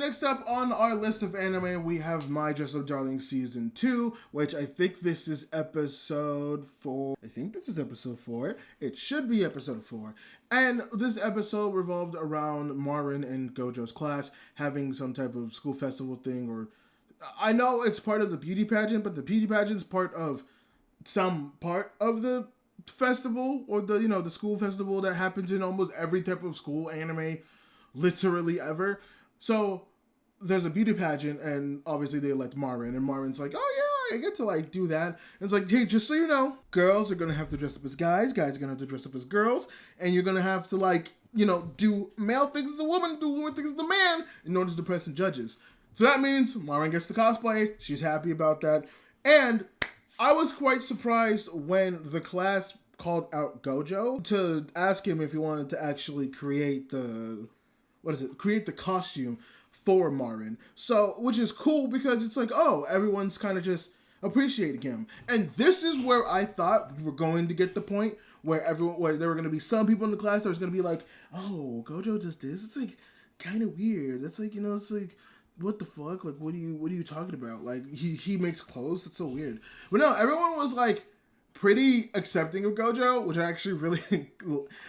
next up on our list of anime, we have My Dress Up Darling Season 2, which I think this is episode 4. It should be episode 4. And this episode revolved around Marin and Gojo's class having some type of school festival thing, or I know it's part of the beauty pageant, but the beauty pageant is part of the festival, or the school festival that happens in almost every type of school anime literally ever. So there's a beauty pageant, and obviously they elect Marin, and Marin's like, oh yeah, I get to do that. And it's like, hey, just so you know, girls are gonna have to dress up as guys are gonna have to dress up as girls, and you're gonna have to do male things as a woman, do woman things as a man in order to impress the judges. So that means Marin gets to cosplay. She's happy about that. And I was quite surprised when the class called out Gojo to ask him if he wanted to actually create the costume for Marin. So, which is cool because it's like, oh, everyone's kind of just appreciating him. And this is where I thought we were going to get the point where there were going to be some people in the class that was going to be like, oh, Gojo does this? It's like kind of weird. That's like, it's like, what the fuck? Like, what are you talking about? Like, he makes clothes? It's so weird. But no, everyone was like pretty accepting of Gojo, which I actually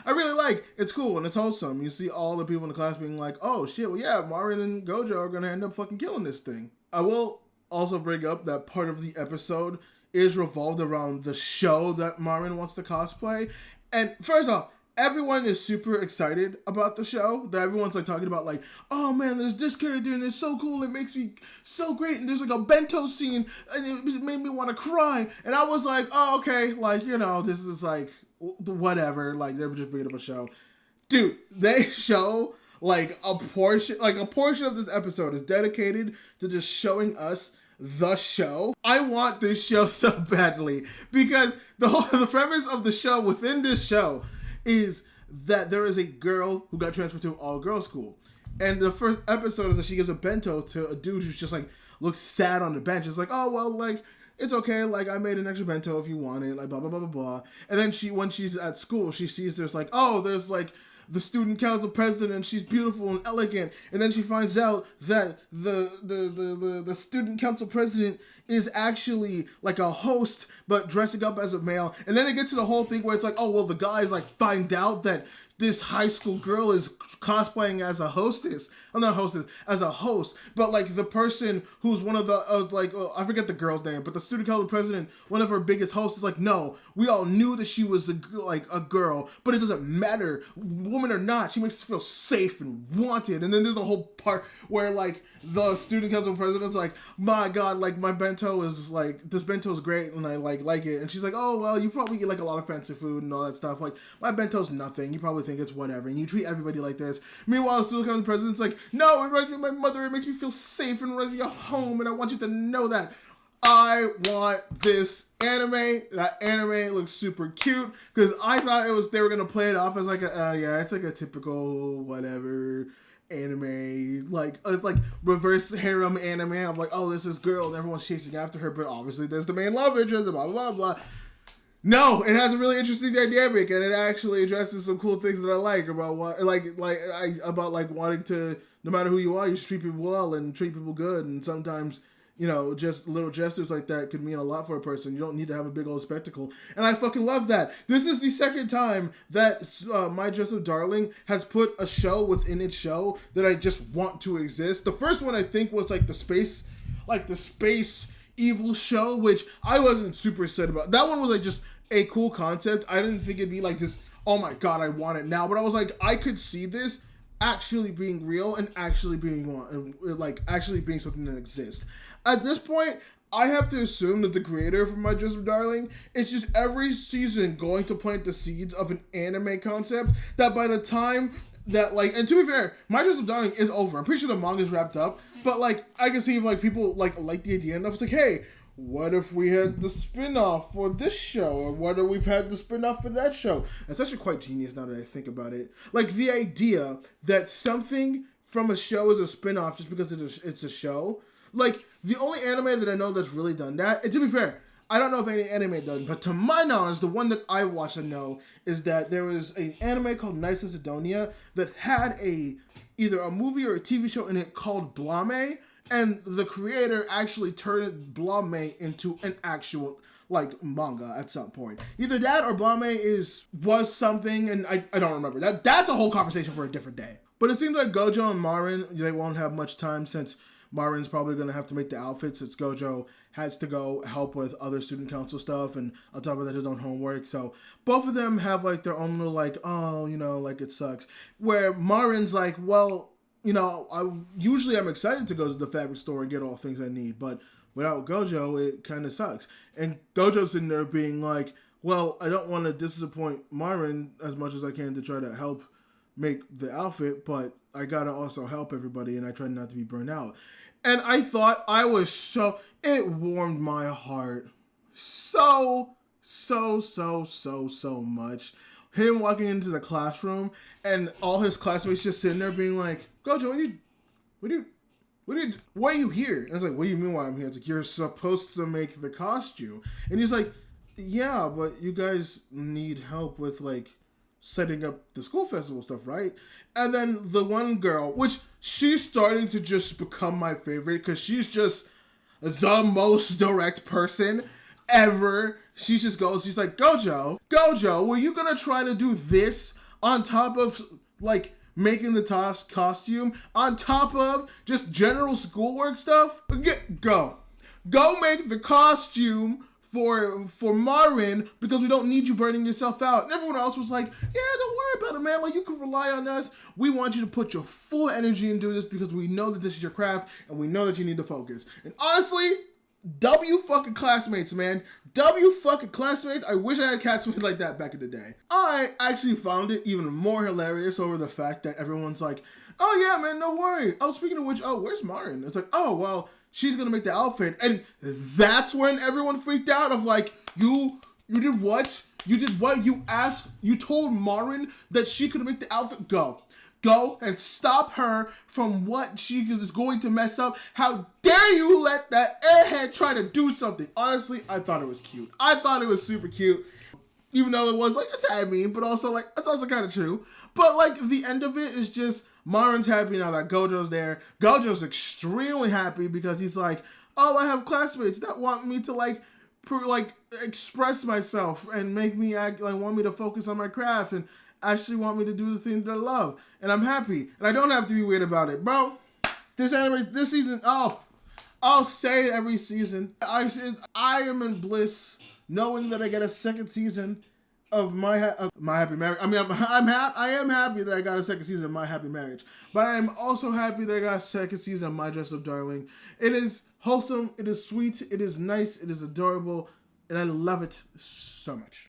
I really like. It's cool and it's wholesome. You see all the people in the class being like, oh shit, well yeah, Marin and Gojo are gonna end up fucking killing this thing. I will also bring up that part of the episode is revolved around the show that Marin wants to cosplay. And first off, everyone is super excited about the show. That everyone's talking about oh man, there's this character and it's so cool. It makes me so great. And there's a bento scene and it made me want to cry. And I was like, oh, okay. This is whatever. They're just bringing up a show. Dude, they show a portion of this episode is dedicated to just showing us the show. I want this show so badly because the premise of the show within this show is that there is a girl who got transferred to an all-girls school. And the first episode is that she gives a bento to a dude who's just looks sad on the bench. It's like, oh, well, it's okay. I made an extra bento if you want it, blah, blah, blah, blah, blah. And then when she's at school, she sees there's the student council president and she's beautiful and elegant. And then she finds out that the student council president is actually a host, but dressing up as a male. And then it gets to the whole thing where it's oh, well, the guys find out that this high school girl is cosplaying as a hostess. I'm not hostess, as a host. But the person who's one of the, I forget the girl's name, but the student council president, one of her biggest hosts is no, we all knew that she was a girl, but it doesn't matter, woman or not, she makes us feel safe and wanted. And then there's a whole part where the student council president's my God, my bento is this bento is great and I like it. And she's oh, well, you probably eat a lot of fancy food and all that stuff. My bento's nothing. You probably think it's whatever. And you treat everybody like this. Meanwhile, the student council president's no, it reminds me of my mother. It makes me feel safe and reminds me of home. And I want you to know that. I want this anime. That anime looks super cute because I thought they were going to play it off as it's a typical whatever anime, reverse harem anime. I'm oh, this is girl and everyone's chasing after her, but obviously there's the main love interest and blah, blah, blah, blah. No, it has a really interesting dynamic and it actually addresses some cool things that I like about wanting to, no matter who you are, you should treat people well and treat people good. And sometimes, just little gestures like that could mean a lot for a person. You don't need to have a big old spectacle. And I fucking love that. This is the second time that My Dress Up Darling has put a show within its show that I just want to exist. The first one I think was the space evil show, which I wasn't super excited about. That one was just a cool concept. I didn't think it'd be this, oh my God, I want it now. But I was I could see this actually being real and actually being actually being something that exists. At this point, I have to assume that the creator of My Dress Up Darling is just every season going to plant the seeds of an anime concept that by the time that and to be fair, My Dress Up Darling is over. I'm pretty sure the manga's wrapped up, but I can see if people like the idea enough. It's hey, what if we had the spin-off for this show? Or what if we've had the spin-off for that show? It's actually quite genius now that I think about it. The idea that something from a show is a spin-off just because it's a show. The only anime that I know that's really done that, and to be fair, I don't know if any anime does, but to my knowledge, the one that I watched and know is that there was an anime called Nice of Sidonia that had either a movie or a TV show in it called Blame, and the creator actually turned Blame into an actual like manga at some point. Either that or Blame was something, and I don't remember. That's a whole conversation for a different day. But it seems like Gojo and Marin, they won't have much time since Marin's probably going to have to make the outfits since Gojo has to go help with other student council stuff, and on top of that, his own homework. So both of them have like their own little like, oh, you know, like it sucks. Where Marin's like, well, you know, I'm excited to go to the fabric store and get all things I need, but without Gojo, it kind of sucks. And Gojo's sitting there being like, well, I don't want to disappoint Marin as much as I can to try to help make the outfit, but I gotta also help everybody, and I try not to be burnt out. And I thought it warmed my heart so much. Him walking into the classroom and all his classmates just sitting there being like, Gojo, why are you here? And I was like, what do you mean why I'm here? It's like, you're supposed to make the costume. And he's like, yeah, but you guys need help with like setting up the school festival stuff, right? And then the one girl, which she's starting to just become my favorite because she's just the most direct person ever. She just goes, she's like, Gojo, were you gonna try to do this on top of like making the costume, on top of just general schoolwork stuff? Go make the costume for Marin, because we don't need you burning yourself out. And everyone else was like, yeah, don't worry about it, man. Like, you can rely on us. We want you to put your full energy into this because we know that this is your craft and we know that you need to focus. And honestly, W fucking classmates, man. W fucking classmates. I wish I had classmates like that back in the day. I actually found it even more hilarious over the fact that everyone's like, oh yeah, man, no worry. Oh, speaking of which, oh, where's Marin? It's like, oh, well, she's gonna make the outfit. And that's when everyone freaked out of like, you did what? You did what? You told Marin that she could make the outfit. Go and stop her from what she is going to mess up. How dare you let that airhead try to do something? Honestly, I thought it was cute. I thought it was super cute. Even though it was like a tad mean, but also like, it's also kind of true. But like the end of it is just, Marin's happy now that Gojo's there. Gojo's extremely happy because he's like, oh, I have classmates that want me to like express myself and make me act like, want me to focus on my craft and actually want me to do the things that I love. And I'm happy. And I don't have to be weird about it. Bro, this anime, this season, I'll say it every season. I am in bliss knowing that I get a second season of My Happy Marriage. I mean, I am happy that I got a second season of My Happy Marriage. But I am also happy that I got a second season of My Dress Up Darling. It is wholesome, it is sweet, it is nice, it is adorable, and I love it so much.